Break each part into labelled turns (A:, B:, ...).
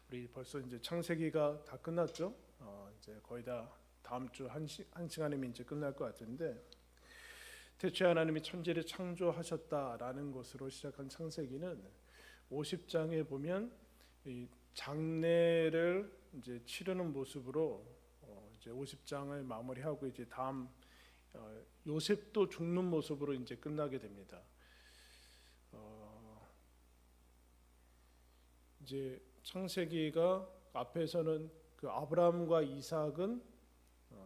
A: 우리 벌써 이제 창세기가 다 끝났죠. 이제 거의 다 다음 주 한 시간이면 이제 끝날 것 같은데, 태초에 하나님이 천지를 창조하셨다라는 것으로 시작한 창세기는 50장에 보면 이 장례를 이제 치르는 모습으로 이제 50장을 마무리하고 이제 다음 요셉도 죽는 모습으로 이제 끝나게 됩니다. 이제 창세기가 앞에서는 그 아브라함과 이삭은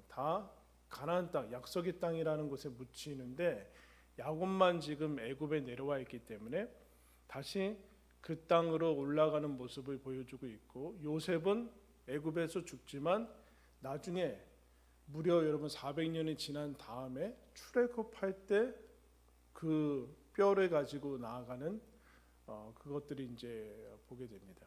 A: 다 가나안 땅, 약속의 땅이라는 곳에 묻히는데 야곱만 지금 애굽에 내려와 있기 때문에 다시 그 땅으로 올라가는 모습을 보여주고 있고, 요셉은 애굽에서 죽지만 나중에 무려 여러분 400년이 지난 다음에 출애굽할 때 그 뼈를 가지고 나아가는 그것들이 이제 보게 됩니다.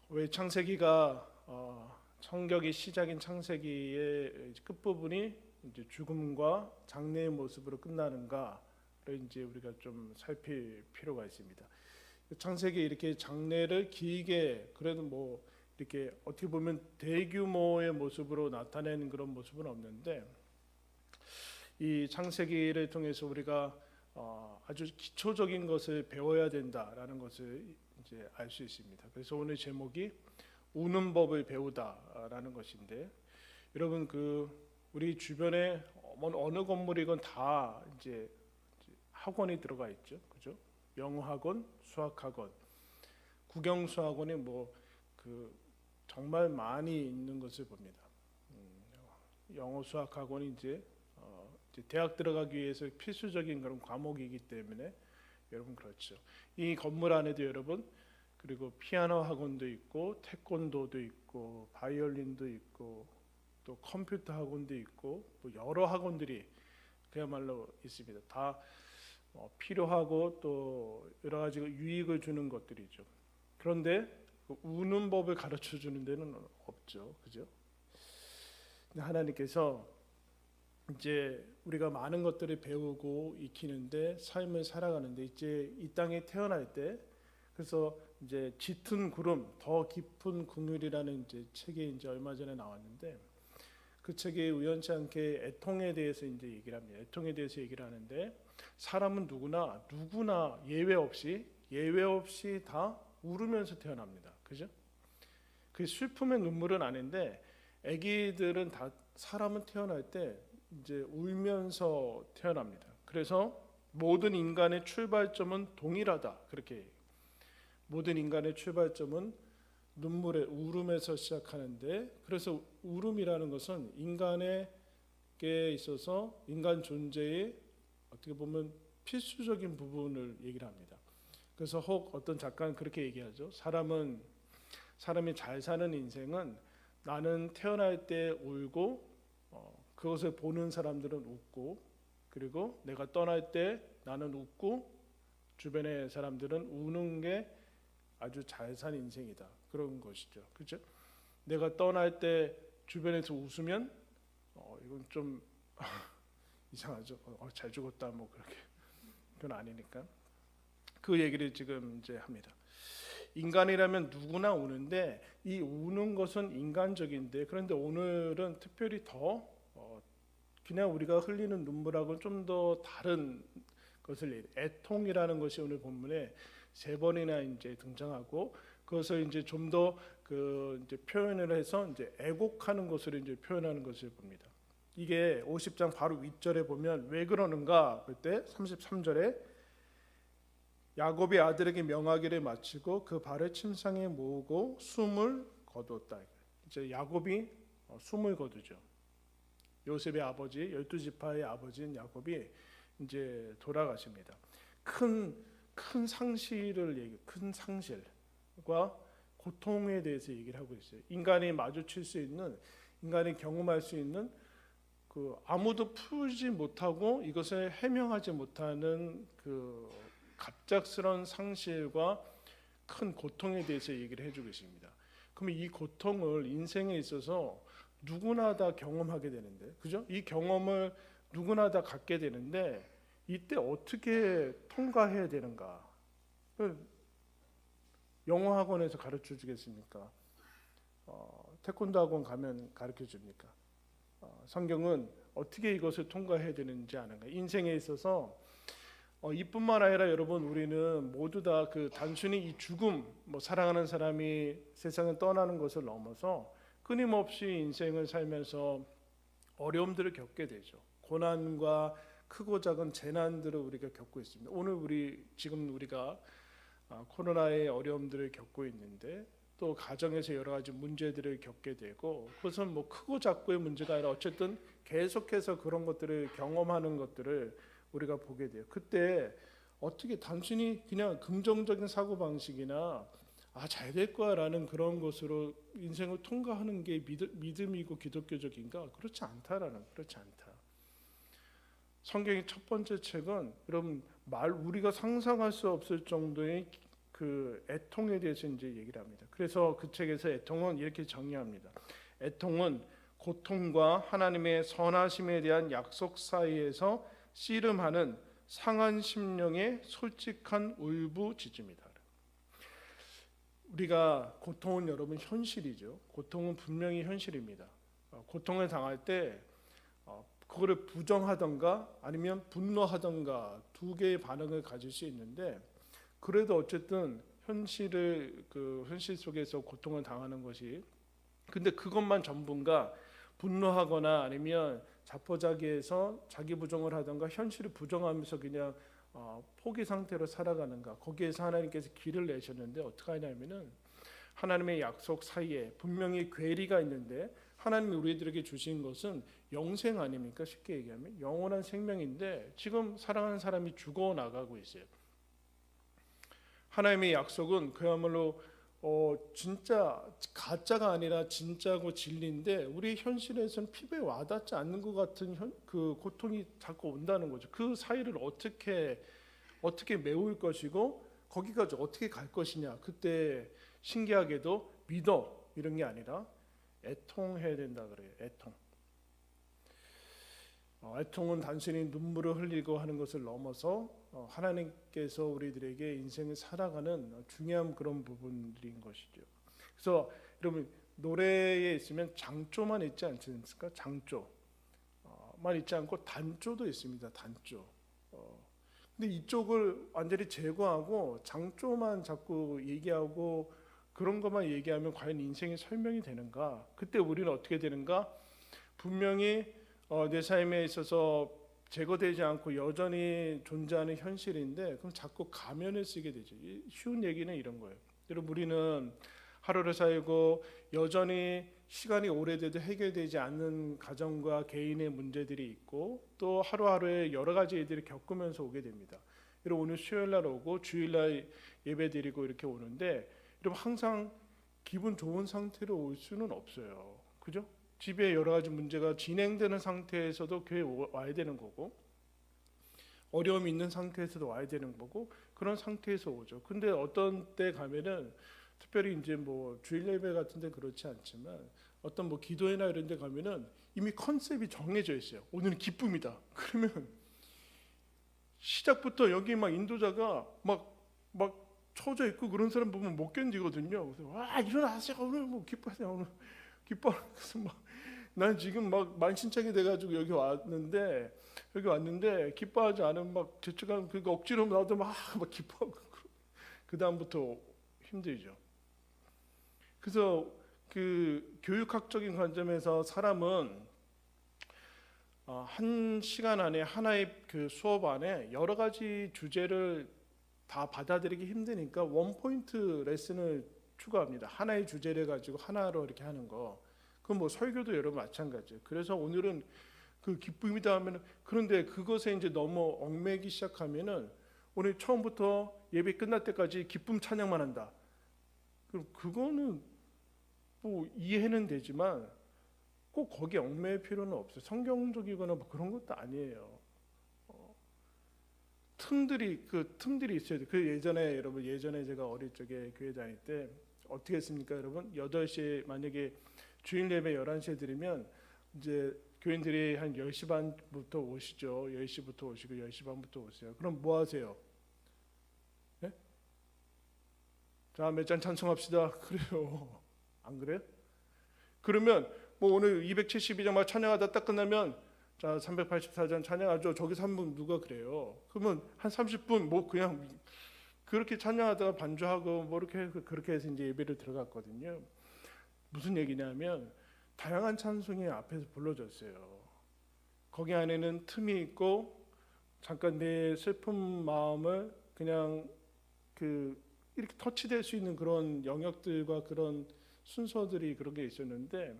A: 왜 창세기가 성경의 시작인 창세기의 끝부분이 이제 죽음과 장례의 모습으로 끝나는가를 이제 우리가 좀 살필 필요가 있습니다. 창세기 이렇게 장례를 길게, 그래도 뭐 이렇게 어떻게 보면 대규모의 모습으로 나타내는 그런 모습은 없는데, 이 창세기를 통해서 우리가 아주 기초적인 것을 배워야 된다라는 것을 이제 알 수 있습니다. 그래서 오늘 제목이 우는 법을 배우다라는 것인데, 여러분 우리 주변에 어느 건물이건 다 이제 학원이 들어가 있죠, 그죠? 영어 학원, 수학 학원, 국영수 학원이 정말 많이 있는 것을 봅니다. 영어, 수학 학원이 이제 대학 들어가기 위해서 필수적인 그런 과목이기 때문에 여러분 그렇죠. 이 건물 안에도 여러분 그리고 피아노 학원도 있고 태권도도 있고 바이올린도 있고 또 컴퓨터 학원도 있고 뭐 여러 학원들이 그야말로 있습니다. 다 필요하고 또 여러 가지 유익을 주는 것들이죠. 그런데 우는 법을 가르쳐 주는 데는 없죠, 그죠? 하나님께서 이제 우리가 많은 것들을 배우고 익히는데, 삶을 살아가는데 이제 이 땅에 태어날 때, 그래서 이제 짙은 구름 더 깊은 긍휼이라는 이제 책이 이제 얼마 전에 나왔는데, 그 책에 우연치 않게 애통에 대해서 이제 얘기를 합니다. 애통에 대해서 얘기를 하는데, 사람은 누구나 예외 없이 다 울으면서 태어납니다. 그죠? 그 슬픔의 눈물은 아닌데, 아기들은 다 사람은 태어날 때 이제 울면서 태어납니다. 그래서 모든 인간의 출발점은 동일하다. 그렇게 모든 인간의 출발점은 울음에서 시작하는데, 그래서 울음이라는 것은 인간에게 있어서 인간 존재의 어떻게 보면 필수적인 부분을 얘기를 합니다. 그래서 혹 어떤 작가는 그렇게 얘기하죠. 사람이 잘 사는 인생은 나는 태어날 때 울고 그것을 보는 사람들은 웃고, 그리고 내가 떠날 때 나는 웃고 주변의 사람들은 우는 게 아주 잘 산 인생이다. 그런 것이죠. 그렇죠? 내가 떠날 때 주변에서 웃으면 이건 좀 이상하죠. 잘 죽었다 뭐 그렇게. 그건 아니니까. 그 얘기를 지금 이제 합니다. 인간이라면 누구나 우는데 이 우는 것은 인간적인데, 그런데 오늘은 특별히 더 그냥 우리가 흘리는 눈물하고는 좀 더 다른 것을 애통이라는 것이 오늘 본문에 3번이나 이제 등장하고, 그것을 이제 좀 더 이제 표현을 해서 이제 애곡하는 것으로 이제 표현하는 것을 봅니다. 이게 50장 바로 윗절에 보면 왜 그러는가 그때 33절에 야곱이 아들에게 명하기를 마치고 그 발을 침상에 모으고 숨을 거두었다. 이제 야곱이 숨을 거두죠. 요셉의 아버지, 12지파의 아버지인 야곱이 이제 돌아가십니다. 큰 상실과 고통에 대해서 얘기를 하고 있어요. 인간이 마주칠 수 있는, 인간이 경험할 수 있는 아무도 풀지 못하고 이것을 해명하지 못하는 갑작스러운 상실과 큰 고통에 대해서 얘기를 해주고 있습니다. 그러면 이 고통을 인생에 있어서 누구나 다 경험하게 되는데, 그죠? 이 경험을 누구나 다 갖게 되는데 이때 어떻게 통과해야 되는가? 영어 학원에서 가르쳐 주겠습니까? 태권도 학원 가면 가르쳐 줍니까? 성경은 어떻게 이것을 통과해야 되는지 아는가? 인생에 있어서 이뿐만 아니라 여러분, 우리는 모두 다 그 단순히 이 죽음, 뭐 사랑하는 사람이 세상을 떠나는 것을 넘어서 끊임없이 인생을 살면서 어려움들을 겪게 되죠. 고난과 크고 작은 재난들을 우리가 겪고 있습니다. 오늘 지금 우리가 코로나의 어려움들을 겪고 있는데, 또 가정에서 여러 가지 문제들을 겪게 되고, 그것은 뭐 크고 작고의 문제가 아니라 어쨌든 계속해서 그런 것들을 경험하는 것들을 우리가 보게 돼요. 그때 어떻게 단순히 그냥 긍정적인 사고 방식이나 잘 될 거야라는 그런 것으로 인생을 통과하는 게 믿음이고 기독교적인가? 그렇지 않다. 성경의 첫 번째 책은 여러분 우리가 상상할 수 없을 정도의 그 애통에 대해서 이제 얘기를 합니다. 그래서 그 책에서 애통은 이렇게 정의합니다. 애통은 고통과 하나님의 선하심에 대한 약속 사이에서 씨름하는 상한 심령의 솔직한 울부짖음이다. 우리가 고통은 여러분 현실이죠. 고통은 분명히 현실입니다. 고통을 당할 때 그거를 부정하던가 아니면 분노하던가 두 개의 반응을 가질 수 있는데, 그래도 어쨌든 현실 속에서 고통을 당하는 것이, 근데 그것만 전부인가? 분노하거나 아니면 자포자기해서 자기 부정을 하던가 현실을 부정하면서 그냥 포기 상태로 살아가는가? 거기에서 하나님께서 길을 내셨는데 어떻게 하냐면은 하나님의 약속 사이에 분명히 괴리가 있는데, 하나님이 우리들에게 주신 것은 영생 아닙니까? 쉽게 얘기하면 영원한 생명인데 지금 사랑하는 사람이 죽어나가고 있어요. 하나님의 약속은 그야말로 진짜 가짜가 아니라 진짜고 진리인데, 우리 현실에서는 피부에 와닿지 않는 것 같은 그 고통이 자꾸 온다는 거죠. 그 사이를 어떻게 메울 것이고 거기까지 어떻게 갈 것이냐. 그때 신기하게도 믿어 이런 게 아니라 애통해야 된다 그래요. 애통은 단순히 눈물을 흘리고 하는 것을 넘어서 하나님께서 우리들에게 인생을 살아가는 중요한 그런 부분들인 것이죠. 그래서 여러분, 노래에 있으면 장조만 있지 않습니까? 장조만 있지 않고 단조도 있습니다. 단조. 근데 이쪽을 완전히 제거하고 장조만 자꾸 얘기하고 그런 것만 얘기하면 과연 인생이 설명이 되는가? 그때 우리는 어떻게 되는가? 분명히 내 삶에 있어서 제거되지 않고 여전히 존재하는 현실인데, 그럼 자꾸 가면을 쓰게 되죠. 쉬운 얘기는 이런 거예요. 여러분, 우리는 하루를 살고 여전히 시간이 오래돼도 해결되지 않는 가정과 개인의 문제들이 있고, 또 하루하루에 여러 가지 일들을 겪으면서 오게 됩니다. 여러분, 오늘 수요일날 오고 주일날 예배드리고 이렇게 오는데, 여러분 항상 기분 좋은 상태로 올 수는 없어요. 그죠? 집에 여러 가지 문제가 진행되는 상태에서도 교회 와야 되는 거고, 어려움이 있는 상태에서도 와야 되는 거고, 그런 상태에서 오죠. 근데 어떤 때 가면은, 특별히 이제 뭐 주일 예배 같은 데 그렇지 않지만 어떤 뭐 기도회나 이런 데 가면은 이미 컨셉이 정해져 있어요. 오늘은 기쁨이다. 그러면 시작부터 여기 막 인도자가 막 처져 있고 그런 사람 보면 못 견디거든요. 그래서 와, 일어나세요. 오늘 뭐 기뻐하세요. 오늘 기뻐하면서 난 지금 막 만신창이 돼가지고 여기 왔는데 기뻐하지 않으면 막 저쪽한 그러니까 억지로 나도 막 기뻐하고 그 다음부터 힘들죠. 그래서 그 교육학적인 관점에서 사람은 한 시간 안에 하나의 그 수업 안에 여러 가지 주제를 다 받아들이기 힘드니까 원포인트 레슨을 추구합니다. 하나의 주제를 가지고 하나로 이렇게 하는 거. 그건 뭐 설교도 여러분 마찬가지예요. 그래서 오늘은 그 기쁨이다 하면은, 그런데 그것에 이제 너무 얽매기 시작하면은 오늘 처음부터 예배 끝날 때까지 기쁨 찬양만 한다. 그럼 그거는 뭐 이해는 되지만 꼭 거기에 얽매일 필요는 없어요. 성경적이거나 뭐 그런 것도 아니에요. 틈들이 있어야 돼요. 예전에 제가 어릴 적에 교회 다닐 때 어떻게 했습니까, 여러분? 8시에 만약에 주일 예배 11시에 드리면 이제 교인들이 한 10시 반부터 오시죠. 10시부터 오시고 10시 반부터 오세요. 그럼 뭐 하세요? 네? 자, 몇 잔 찬송합시다. 그래요. 안 그래요? 그러면 뭐 오늘 272장 막 찬양하다 딱 끝나면 자 384장 찬양하죠. 저기서 한 분 누가 그래요? 그러면 한 30분 뭐 그냥 그렇게 찬양하다가 반주하고 뭐 이렇게 그렇게 해서 이제 예배를 들어갔거든요. 무슨 얘기냐면 다양한 찬송이 앞에서 불러졌어요. 거기 안에는 틈이 있고 잠깐 내 슬픈 마음을 그냥 이렇게 터치될 수 있는 그런 영역들과 그런 순서들이 그런 게 있었는데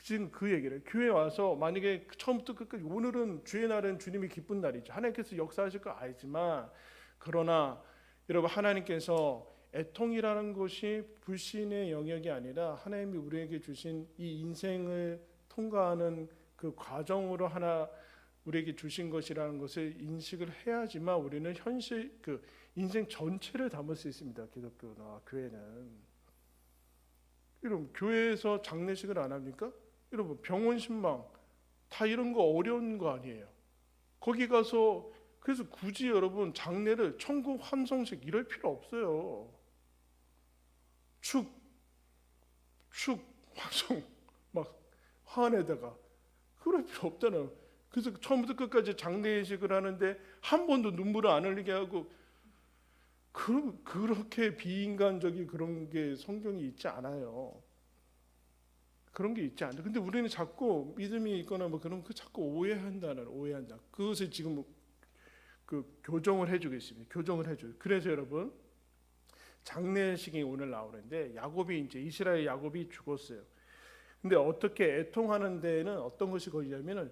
A: 지금 그 얘기를 교회 와서 만약에 처음부터 끝까지 오늘은 주의 날은 주님이 기쁜 날이죠. 하나님께서 역사하실 거 알지만 그러나 여러분 하나님께서 애통이라는 것이 불신의 영역이 아니라 하나님이 우리에게 주신 이 인생을 통과하는 그 과정으로 하나 우리에게 주신 것이라는 것을 인식을 해야지만 우리는 현실 그 인생 전체를 담을 수 있습니다. 기독교나 교회는. 여러분 교회에서 장례식을 안 합니까? 여러분 병원 신방 다 이런 거 어려운 거 아니에요. 거기 가서 그래서 굳이 여러분 장례를 천국 환송식 이럴 필요 없어요. 축 환송 막 화환에다가 그럴 필요 없잖아요. 그래서 처음부터 끝까지 장례식을 하는데 한 번도 눈물을 안 흘리게 하고 그렇게 비인간적인 그런 게 성경이 있지 않아요. 그런 게 있지 않아요. 근데 우리는 자꾸 믿음이 있거나 뭐 그런 거 자꾸 오해한다. 그것을 지금 그 교정을 해주겠습니다. 교정을 해줘요. 그래서 여러분 장례식이 오늘 나오는데 야곱이 이제 이스라엘 야곱이 죽었어요. 근데 어떻게 애통하는 데에는 어떤 것이 걸리냐면은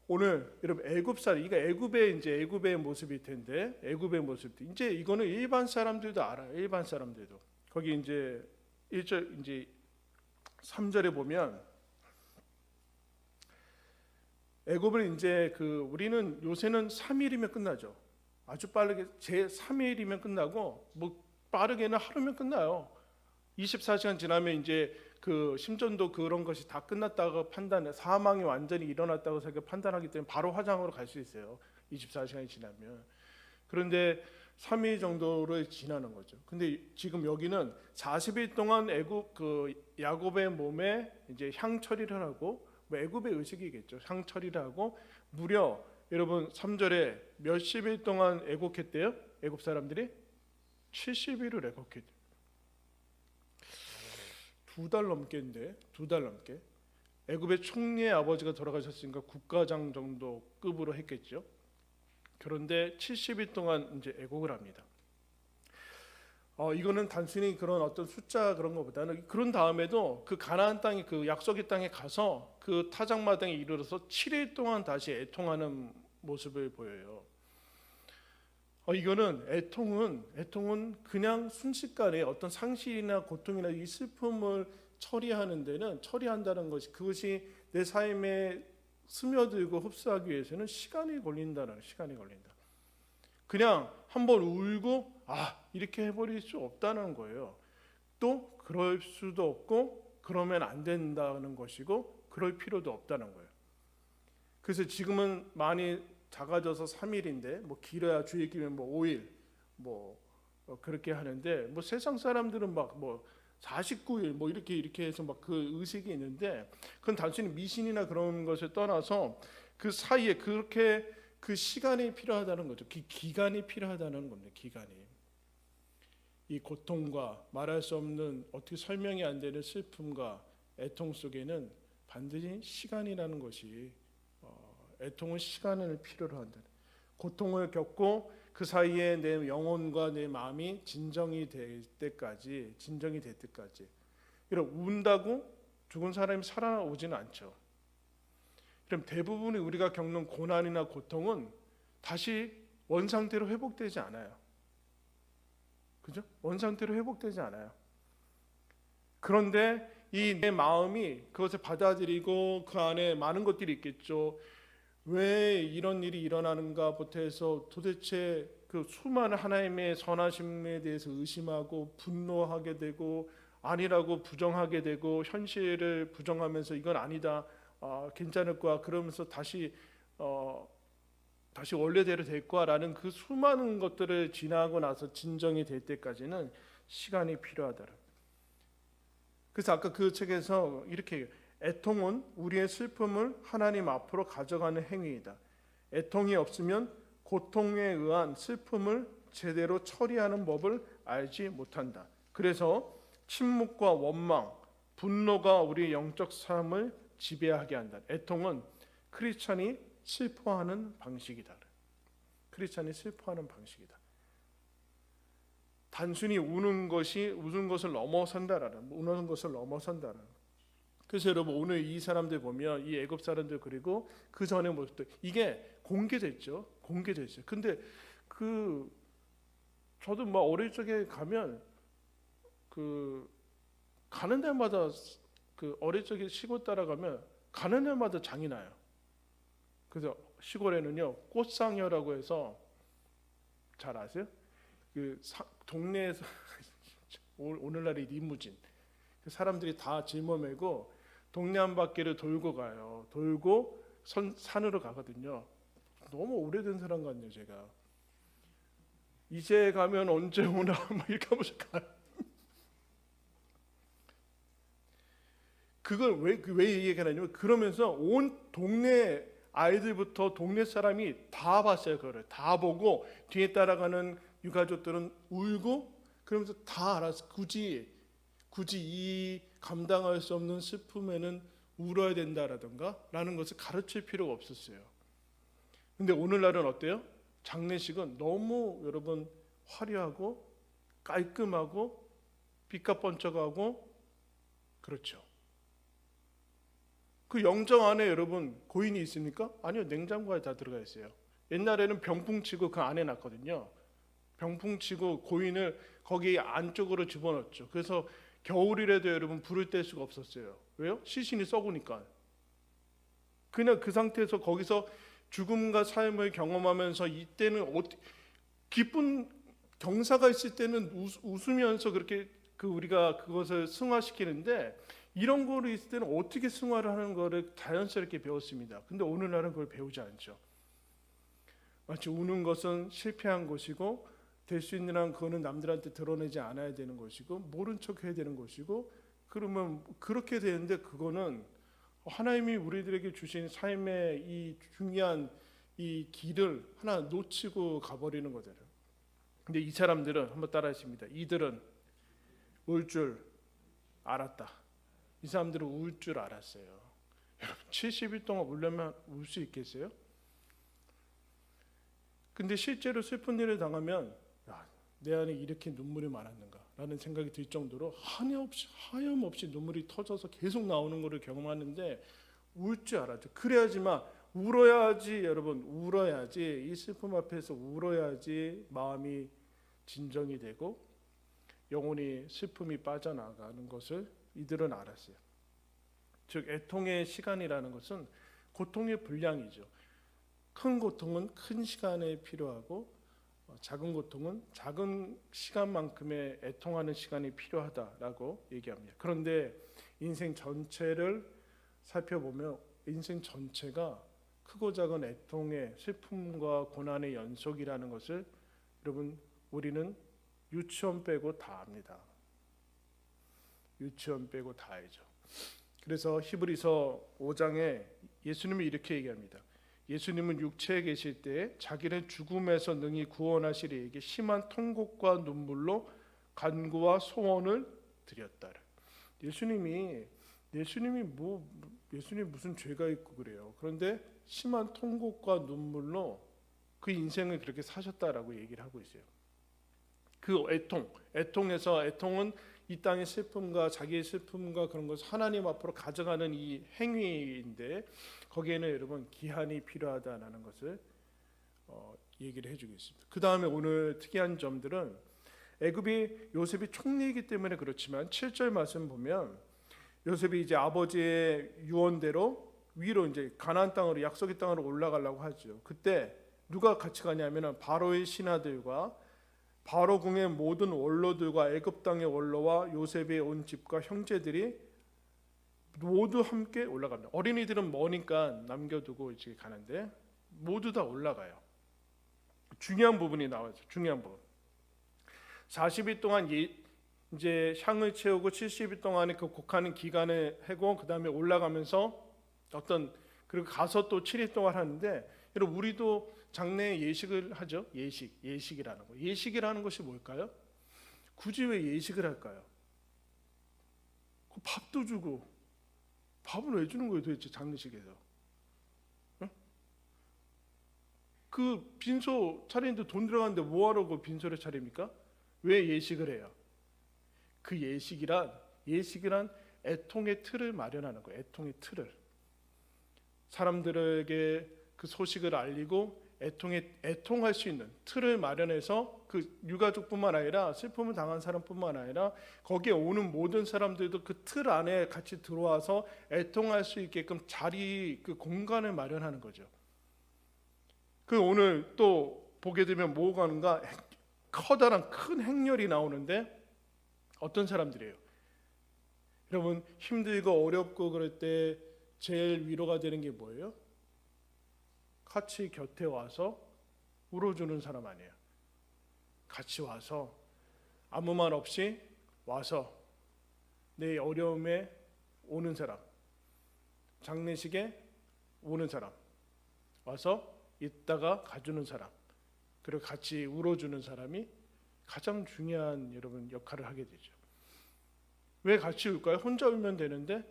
A: 오늘 여러분 애굽살 이거 애굽의 모습일 텐데 애굽의 모습도 이제 이거는 일반 사람들도 알아요. 일반 사람들도 거기 이제 1절 이제 3절에 보면 애굽을 이제 우리는 요새는 3일이면 끝나죠. 아주 빠르게 제 3일이면 끝나고 뭐 빠르게는 하루면 끝나요. 24시간 지나면 이제 그 심전도 그런 것이 다 끝났다고 사망이 완전히 일어났다고 판단하기 때문에 바로 화장으로 갈 수 있어요. 24시간이 지나면. 그런데 3일 정도로 지나는 거죠. 근데 지금 여기는 40일 동안 야곱의 몸에 이제 향 처리를 하고 뭐 애굽의 의식이겠죠. 향 처리를 하고 무려 여러분 3절에 몇십 일 동안 애곡했대요. 애굽 사람들이 70일을 애곡했대요. 2달 넘게인데 2달 넘게 애굽의 총리의 아버지가 돌아가셨으니까 국가장 정도 급으로 했겠죠. 그런데 70일 동안 이제 애곡을 합니다. 이거는 단순히 그런 어떤 숫자 그런 것보다는 그런 다음에도 그 가나안 땅에 그 약속의 땅에 가서 그 타작마당에 이르러서 7일 동안 다시 애통하는 모습을 보여요. 이거는 애통은 그냥 순식간에 어떤 상실이나 고통이나 이 슬픔을 처리한다는 것이 그것이 내 삶에 스며들고 흡수하기 위해서는 시간이 걸린다. 그냥 한번 울고 이렇게 해버릴 수 없다는 거예요. 또 그럴 수도 없고 그러면 안 된다는 것이고 그럴 필요도 없다는 거예요. 그래서 지금은 많이 작아져서 3일인데 뭐 길어야 주일 기면 뭐 5일 뭐 그렇게 하는데 뭐 세상 사람들은 막 뭐 49일 뭐 이렇게 해서 막 그 의식이 있는데 그건 단순히 미신이나 그런 것을 떠나서 그 사이에 그렇게 그 시간이 필요하다는 거죠. 그 기간이 필요하다는 겁니다. 기간이. 이 고통과 말할 수 없는 어떻게 설명이 안 되는 슬픔과 애통 속에는 반드시 시간이라는 것이 애통은 시간을 필요로 한다. 고통을 겪고 그 사이에 내 영혼과 내 마음이 진정이 될 때까지 이런 운다고 죽은 사람이 살아오지는 않죠. 그럼 대부분이 우리가 겪는 고난이나 고통은 다시 원상태로 회복되지 않아요. 그죠? 원상태로 회복되지 않아요. 그런데 이 내 마음이 그것을 받아들이고 그 안에 많은 것들이 있겠죠. 왜 이런 일이 일어나는가부터 해서 도대체 그 수많은 하나님의 선하심에 대해서 의심하고 분노하게 되고 아니라고 부정하게 되고 현실을 부정하면서 이건 아니다, 괜찮을 거야 그러면서 다시 원래대로 될 거야라는 그 수많은 것들을 지나고 나서 진정이 될 때까지는 시간이 필요하다. 그래서 아까 그 책에서 이렇게 얘기해요. 애통은 우리의 슬픔을 하나님 앞으로 가져가는 행위이다. 애통이 없으면 고통에 의한 슬픔을 제대로 처리하는 법을 알지 못한다. 그래서 침묵과 원망, 분노가 우리의 영적 삶을 지배하게 한다. 애통은 크리스찬이 슬퍼하는 방식이다. 크리스찬이 슬퍼하는 방식이다. 단순히 우는 것을 넘어선다라는, 우는 것을 넘어선다라는. 그래서 여러분 오늘 이 사람들 보면 이 애굽 사람들 그리고 그 전의 모습들 이게 공개됐죠. 공개됐어요. 근데 저도 막 어릴 적에 가면 가는 데마다 어릴 적에 시골 따라가면 가는 데마다 장이 나요. 그래서 시골에는요 꽃상여라고 해서 잘 아세요? 동네에서 오늘날의 리무진 사람들이 다 짊어매고 동네 한 바퀴를 돌고 가요. 돌고 산으로 가거든요. 너무 오래된 사람 같네요, 제가. 이제 가면 언제 오나 막 이렇게 하면서 가요. 그걸 왜 얘기하냐면 그러면서 온 동네 아이들부터 동네 사람이 다 봤어요. 그거를 다 보고 뒤에 따라가는 유가족들은 울고 그러면서 다 알았어. 굳이 이 감당할 수 없는 슬픔에는 울어야 된다라든가 라는 것을 가르칠 필요가 없었어요. 근데 오늘날은 어때요? 장례식은 너무 여러분 화려하고 깔끔하고 빛과 번쩍하고 그렇죠. 그 영정 안에 여러분 고인이 있습니까? 아니요, 냉장고에 다 들어가 있어요. 옛날에는 병풍 치고 그 안에 놨거든요. 병풍 치고 고인을 거기 안쪽으로 집어넣었죠. 그래서 겨울이라도 여러분 불을 뗄 수가 없었어요. 왜요? 시신이 썩으니까. 그냥 그 상태에서 거기서 죽음과 삶을 경험하면서 이때는 기쁜 경사가 있을 때는 웃으면서 그렇게 우리가 그것을 승화시키는데 이런 거로 있을 때는 어떻게 승화를 하는 거를 자연스럽게 배웠습니다. 근데 오늘날은 그걸 배우지 않죠. 마치 우는 것은 실패한 것이고 될 수 있는 한 그거는 남들한테 드러내지 않아야 되는 것이고 모른 척 해야 되는 것이고 그러면 그렇게 되는데 그거는 하나님이 우리들에게 주신 삶의 이 중요한 이 길을 하나 놓치고 가버리는 거잖아요. 근데 이 사람들은 한번 따라하십니다. 이들은 울 줄 알았다. 이 사람들은 울 줄 알았어요. 여러분 70일 동안 울려면 울 수 있겠어요? 근데 실제로 슬픈 일을 당하면 내 안에 이렇게 눈물이 많았는가 라는 생각이 들 정도로 하염없이 눈물이 터져서 계속 나오는 것을 경험하는데 울 줄 알았죠. 그래야지만 울어야지 여러분 울어야지 이 슬픔 앞에서 울어야지 마음이 진정이 되고 영혼이 슬픔이 빠져나가는 것을 이들은 알았어요. 즉 애통의 시간이라는 것은 고통의 분량이죠. 큰 고통은 큰 시간에 필요하고 작은 고통은 작은 시간만큼의 애통하는 시간이 필요하다라고 얘기합니다. 그런데 인생 전체를 살펴보면 인생 전체가 크고 작은 애통의 슬픔과 고난의 연속이라는 것을 여러분 우리는 유치원 빼고 다 압니다. 유치원 빼고 다 알죠. 그래서 히브리서 5장에 예수님이 이렇게 얘기합니다. 예수님은 육체에 계실 때 자기를 죽음에서 능히 구원하시리 이에게 심한 통곡과 눈물로 간구와 소원을 드렸다. 예수님이 무슨 죄가 있고 그래요. 그런데 심한 통곡과 눈물로 그 인생을 그렇게 사셨다라고 얘기를 하고 있어요. 그 애통은 이 땅의 슬픔과 자기의 슬픔과 그런 것을 하나님 앞으로 가져가는 이 행위인데 거기에는 여러분 기한이 필요하다는 것을 얘기를 해주고 있습니다. 그 다음에 오늘 특이한 점들은 애굽이 요셉이 총리이기 때문에 그렇지만 7절 말씀 보면 요셉이 이제 아버지의 유언대로 위로 이제 가나안 땅으로 약속의 땅으로 올라가려고 하죠. 그때 누가 같이 가냐면은 바로의 신하들과 바로 궁의 모든 원로들과 애굽 땅의 원로와 요셉의 온 집과 형제들이 모두 함께 올라갑니다. 어린이들은 머니까 남겨두고 이제 가는데 모두 다 올라가요. 중요한 부분이 나와요. 중요한 부분. 40일 동안 이제 향을 채우고 70일 동안의 그 곡하는 기간을 하고 그 다음에 올라가면서 어떤 그리고 가서 또 7일 동안 하는데 여러분 우리도 장례 예식을 하죠. 예식이라는 거. 예식이라는 것이 뭘까요? 굳이 왜 예식을 할까요? 그 밥도 주고 밥은 왜 주는 거예요 도대체 장례식에서? 어? 그 빈소 차리는데 돈 들어가는데 뭐하러 그 빈소를 차립니까? 왜 예식을 해요? 그 예식이란 애통의 틀을 마련하는 거예요. 애통의 틀을 사람들에게 그 소식을 알리고 애통할 수 있는 틀을 마련해서 그 유가족뿐만 아니라 슬픔을 당한 사람뿐만 아니라 거기에 오는 모든 사람들도 그 틀 안에 같이 들어와서 애통할 수 있게끔 그 공간을 마련하는 거죠. 그 오늘 또 보게 되면 뭐가 하는가? 커다란 큰 행렬이 나오는데 어떤 사람들이에요? 여러분 힘들고 어렵고 그럴 때 제일 위로가 되는 게 뭐예요? 같이 곁에 와서 울어주는 사람 아니에요. 같이 와서 아무 말 없이 와서 내 어려움에 오는 사람, 장례식에 오는 사람, 와서 있다가 가주는 사람, 그리고 같이 울어주는 사람이 가장 중요한 여러분 역할을 하게 되죠. 왜 같이 울까요? 혼자 울면 되는데.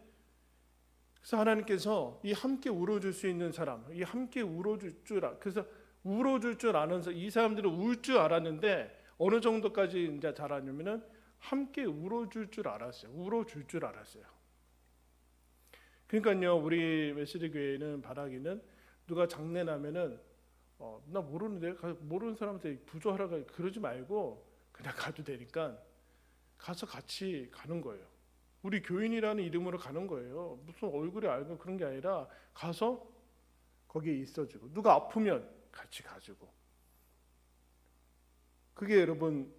A: 그래서 하나님께서 이 함께 울어줄 수 있는 사람, 이 함께 울어줄 줄 그래서 울어줄 줄 아는 이 사람들은 울 줄 알았는데 어느 정도까지 이제 잘하냐면은 함께 울어줄 줄 알았어요. 울어줄 줄 알았어요. 그러니까요, 우리 웨슬리 교회는 바라기는 누가 장례 나면은 나 모르는데 모르는 사람한테 부조하라고 그러지 말고 그냥 가도 되니까 가서 같이 가는 거예요. 우리 교인이라는 이름으로 가는 거예요. 무슨 얼굴이 알고 그런 게 아니라 가서 거기에 있어주고 누가 아프면 같이 가주고 그게 여러분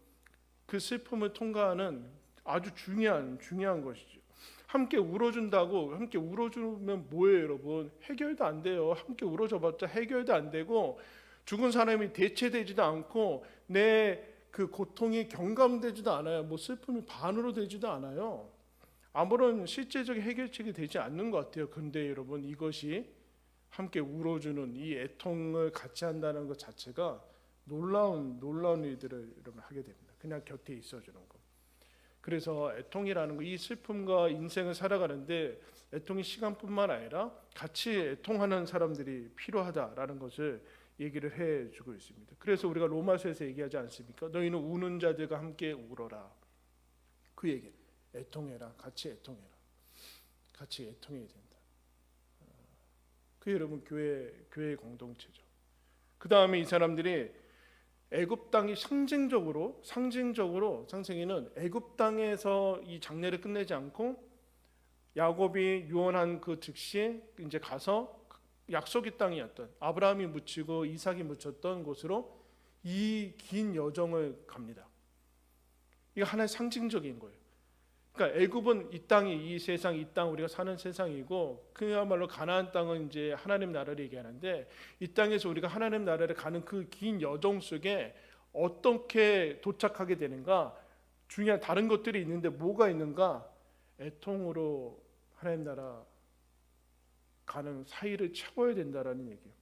A: 그 슬픔을 통과하는 아주 중요한 것이죠. 함께 울어준다고 함께 울어주면 뭐예요 여러분? 해결도 안 돼요. 함께 울어줘봤자 해결도 안 되고 죽은 사람이 대체되지도 않고 내 그 고통이 경감되지도 않아요. 뭐 슬픔이 반으로 되지도 않아요. 아무런 실제적인 해결책이 되지 않는 것 같아요. 그런데 여러분 이것이 함께 울어주는 이 애통을 같이 한다는 것 자체가 놀라운 일들을 여러분 하게 됩니다. 그냥 곁에 있어주는 것. 그래서 애통이라는 거, 이 슬픔과 인생을 살아가는데 애통이 시간뿐만 아니라 같이 애통하는 사람들이 필요하다라는 것을 얘기를 해주고 있습니다. 그래서 우리가 로마서에서 얘기하지 않습니까? 너희는 우는 자들과 함께 울어라. 그 얘기. 애통해라. 같이 애통해라. 같이 애통해야 된다. 그게 여러분 교회의 공동체죠. 그 다음에 이 사람들이 애굽 땅이 상징적으로 상생이는 애굽 땅에서 이 장례를 끝내지 않고 야곱이 유언한 그 즉시 이제 가서 약속의 땅이었던 아브라함이 묻히고 이삭이 묻혔던 곳으로 이 긴 여정을 갑니다. 이거 하나의 상징적인 거예요. 그러니까 애굽은 이 땅이 이 세상 이 땅 우리가 사는 세상이고 그야말로 가나안 땅은 이제 하나님 나라를 얘기하는데 이 땅에서 우리가 하나님 나라를 가는 그 긴 여정 속에 어떻게 도착하게 되는가 중요한 다른 것들이 있는데 뭐가 있는가 애통으로 하나님 나라 가는 사이를 채워야 된다라는 얘기예요.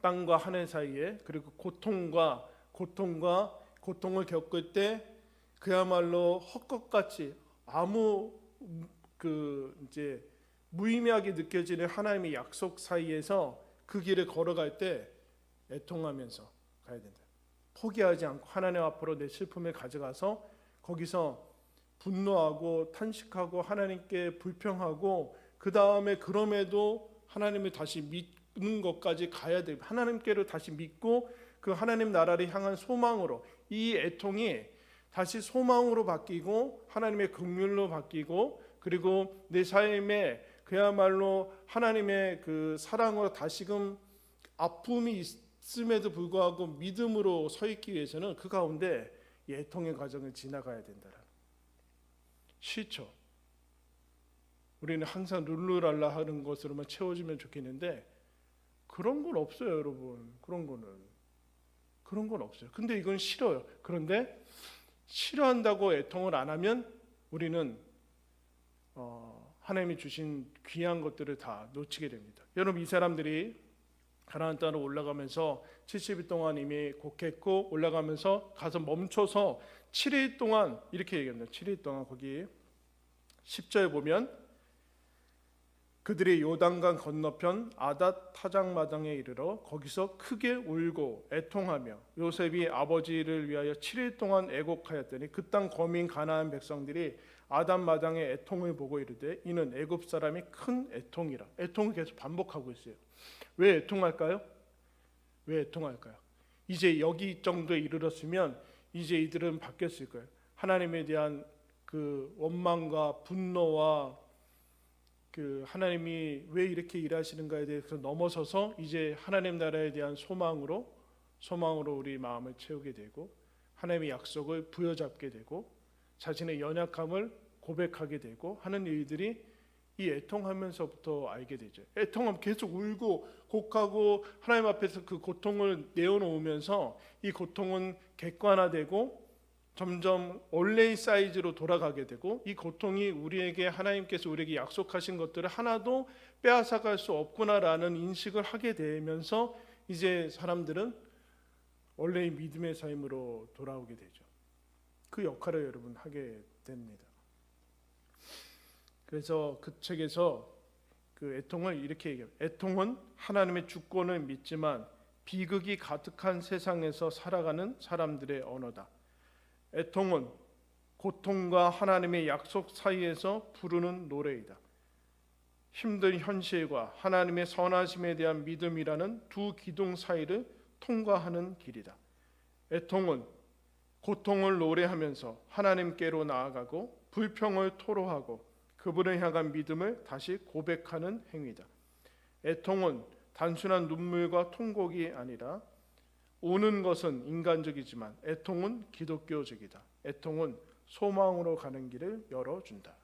A: 땅과 하늘 사이에 그리고 고통을 겪을 때 그야말로 헛것같이 아무 이제 무의미하게 느껴지는 하나님의 약속 사이에서 그 길을 걸어갈 때 애통하면서 가야 된다. 포기하지 않고 하나님 앞으로 내 슬픔을 가져가서 거기서 분노하고 탄식하고 하나님께 불평하고 그 다음에 그럼에도 하나님을 다시 믿는 것까지 가야 돼. 하나님께로 다시 믿고 그 하나님 나라를 향한 소망으로 이 애통이 다시 소망으로 바뀌고 하나님의 긍휼로 바뀌고 그리고 내 삶에 그야말로 하나님의 그 사랑으로 다시금 아픔이 있음에도 불구하고 믿음으로 서 있기 위해서는 그 가운데 이 애통의 과정을 지나가야 된다는 싫죠. 우리는 항상 룰루랄라 하는 것으로만 채워지면 좋겠는데 그런 건 없어요, 여러분. 그런 건 없어요. 근데 이건 싫어요. 그런데 싫어한다고 애통을 안 하면 우리는 하나님이 주신 귀한 것들을 다 놓치게 됩니다. 여러분, 이 사람들이 가나안 땅으로 올라가면서 70일 동안 이미 곡했고 올라가면서 가서 멈춰서 7일 동안 이렇게 얘기합니다. 7일 동안 거기 10절에 보면 그들이 요단강 건너편 아닷 타작마당에 이르러 거기서 크게 울고 애통하며 요셉이 아버지를 위하여 7일 동안 애곡하였더니 그 땅 거민 가나안 백성들이 아닷 마당의 애통을 보고 이르되 이는 애굽 사람이 큰 애통이라. 애통을 계속 반복하고 있어요. 왜 애통할까요? 왜 애통할까요? 이제 여기 정도에 이르렀으면 이제 이들은 바뀌었을 거예요. 하나님에 대한 그 원망과 분노와 그 하나님이 왜 이렇게 일하시는가에 대해서 넘어서서 이제 하나님 나라에 대한 소망으로 우리 마음을 채우게 되고 하나님의 약속을 부여잡게 되고 자신의 연약함을 고백하게 되고 하는 일들이 이 애통하면서부터 알게 되죠. 애통하면 계속 울고 곡하고 하나님 앞에서 그 고통을 내어놓으면서 이 고통은 객관화되고 점점 원래의 사이즈로 돌아가게 되고 이 고통이 우리에게 하나님께서 우리에게 약속하신 것들을 하나도 빼앗아갈 수 없구나라는 인식을 하게 되면서 이제 사람들은 원래의 믿음의 삶으로 돌아오게 되죠. 그 역할을 여러분 하게 됩니다. 그래서 그 책에서 그 애통을 이렇게 얘기해요. 애통은 하나님의 주권을 믿지만 비극이 가득한 세상에서 살아가는 사람들의 언어다. 애통은 고통과 하나님의 약속 사이에서 부르는 노래이다. 힘든 현실과 하나님의 선하심에 대한 믿음이라는 두 기둥 사이를 통과하는 길이다. 애통은 고통을 노래하면서 하나님께로 나아가고 불평을 토로하고 그분을 향한 믿음을 다시 고백하는 행위다. 애통은 단순한 눈물과 통곡이 아니라 우는 것은 인간적이지만 애통은 기독교적이다. 애통은 소망으로 가는 길을 열어준다.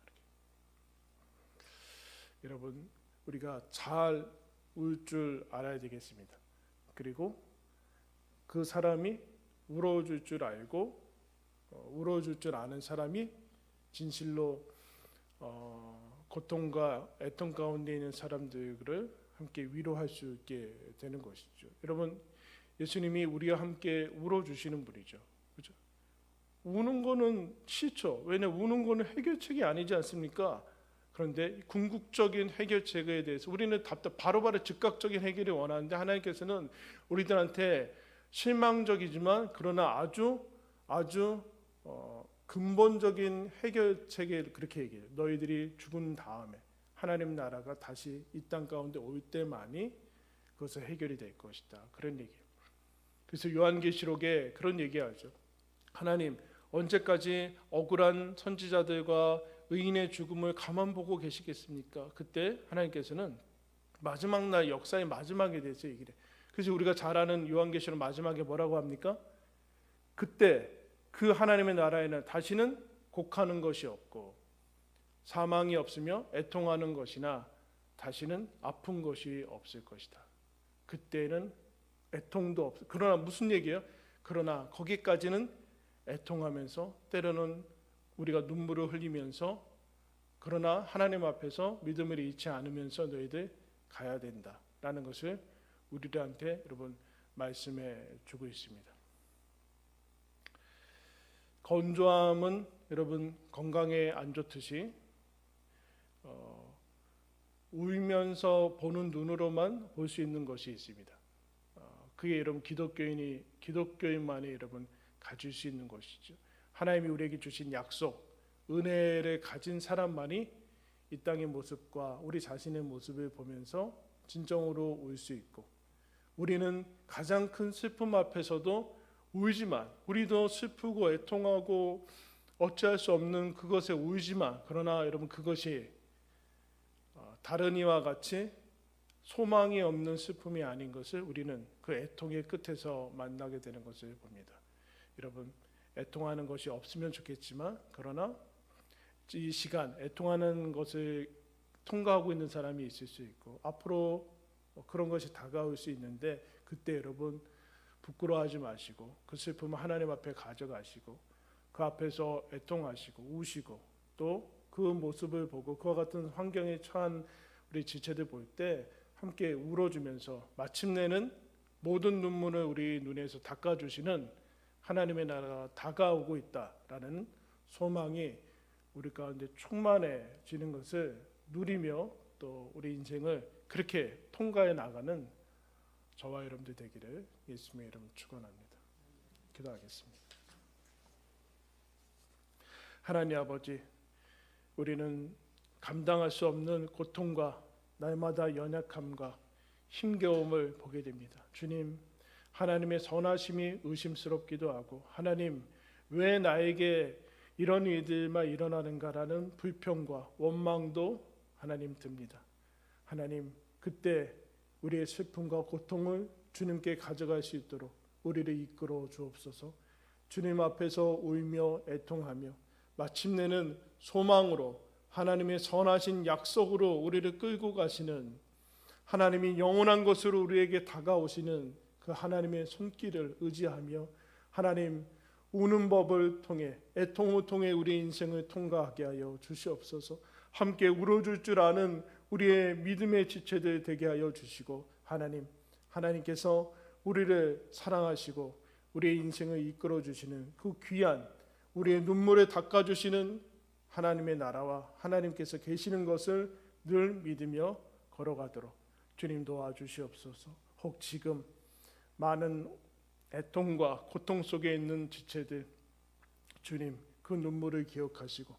A: 여러분, 우리가 잘 울 줄 알아야 되겠습니다. 그리고 그 사람이 울어줄 줄 알고 울어줄 줄 아는 사람이 진실로 고통과 애통 가운데 있는 사람들을 함께 위로할 수 있게 되는 것이죠. 여러분, 예수님이 우리와 함께 울어주시는 분이죠. 그렇죠? 우는 거는 싫죠. 왜냐하면 우는 거는 해결책이 아니지 않습니까? 그런데 궁극적인 해결책에 대해서 우리는 바로바로 즉각적인 해결을 원하는데 하나님께서는 우리들한테 실망적이지만 그러나 아주 근본적인 해결책을 그렇게 얘기해요. 너희들이 죽은 다음에 하나님 나라가 다시 이 땅 가운데 올 때만이 그것은 해결이 될 것이다. 그런 얘기예요. 그래서 요한계시록에 그런 얘기하죠. 하나님 언제까지 억울한 선지자들과 의인의 죽음을 가만 보고 계시겠습니까? 그때 하나님께서는 마지막 날 역사의 마지막에 대해서 얘기를 해요. 그래서 우리가 잘 아는 요한계시록 마지막에 뭐라고 합니까? 그때 그 하나님의 나라에는 다시는 곡하는 것이 없고 사망이 없으며 애통하는 것이나 다시는 아픈 것이 없을 것이다. 그때는 애통도 없어. 그러나 무슨 얘기예요? 그러나 거기까지는 애통하면서 때로는 우리가 눈물을 흘리면서 그러나 하나님 앞에서 믿음을 잃지 않으면서 너희들 가야 된다라는 것을 우리들한테 여러분 말씀해 주고 있습니다. 건조함은 여러분 건강에 안 좋듯이 울면서 보는 눈으로만 볼 수 있는 것이 있습니다. 그게 여러분 기독교인만이 여러분 가질 수 있는 것이죠. 하나님이 우리에게 주신 약속, 은혜를 가진 사람만이 이 땅의 모습과 우리 자신의 모습을 보면서 진정으로 울 수 있고 우리는 가장 큰 슬픔 앞에서도 울지만 우리도 슬프고 애통하고 어찌할 수 없는 그것에 울지만 그러나 여러분 그것이 다른 이와 같이 소망이 없는 슬픔이 아닌 것을 우리는 그 애통의 끝에서 만나게 되는 것을 봅니다. 여러분 애통하는 것이 없으면 좋겠지만 그러나 이 시간 애통하는 것을 통과하고 있는 사람이 있을 수 있고 앞으로 그런 것이 다가올 수 있는데 그때 여러분 부끄러워하지 마시고 그 슬픔을 하나님 앞에 가져가시고 그 앞에서 애통하시고 우시고 또 그 모습을 보고 그와 같은 환경에 처한 우리 지체들 볼 때 함께 울어주면서 마침내는 모든 눈물을 우리 눈에서 닦아주시는 하나님의 나라가 다가오고 있다라는 소망이 우리 가운데 충만해지는 것을 누리며 또 우리 인생을 그렇게 통과해 나가는 저와 여러분들 되기를 예수님의 이름으로 축원합니다. 기도하겠습니다. 하나님 아버지, 우리는 감당할 수 없는 고통과 날마다 연약함과 힘겨움을 보게 됩니다. 주님, 하나님의 선하심이 의심스럽기도 하고 하나님 왜 나에게 이런 일들만 일어나는가라는 불평과 원망도 하나님 듭니다. 하나님, 그때 우리의 슬픔과 고통을 주님께 가져갈 수 있도록 우리를 이끌어 주옵소서. 주님 앞에서 울며 애통하며 마침내는 소망으로 하나님의 선하신 약속으로 우리를 끌고 가시는 하나님이 영원한 것으로 우리에게 다가오시는 그 하나님의 손길을 의지하며 하나님 우는 법을 통해 애통을 통해 우리 인생을 통과하게 하여 주시옵소서. 함께 울어줄 줄 아는 우리의 믿음의 지체들 되게 하여 주시고 하나님께서 우리를 사랑하시고 우리의 인생을 이끌어 주시는 그 귀한 우리의 눈물을 닦아주시는 하나님의 나라와 하나님께서 계시는 것을 늘 믿으며 걸어가도록 주님 도와주시옵소서. 혹 지금 많은 애통과 고통 속에 있는 지체들 주님 그 눈물을 기억하시고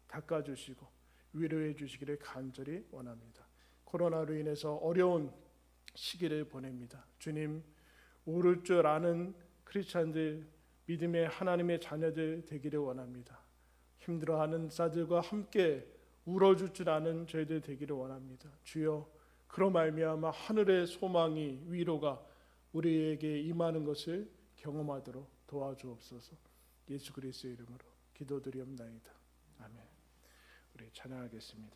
A: 닦아주시고 위로해 주시기를 간절히 원합니다. 코로나로 인해서 어려운 시기를 보냅니다. 주님 울을 줄 아는 크리스찬들 믿음의 하나님의 자녀들 되기를 원합니다. 힘들어하는 자들과 함께 울어줄 줄 아는 저희들 되기를 원합니다. 주여 그로 말미암아 하늘의 소망이 위로가 우리에게 임하는 것을 경험하도록 도와주옵소서. 예수 그리스도의 이름으로 기도드리옵나이다. 아멘. 우리 찬양하겠습니다.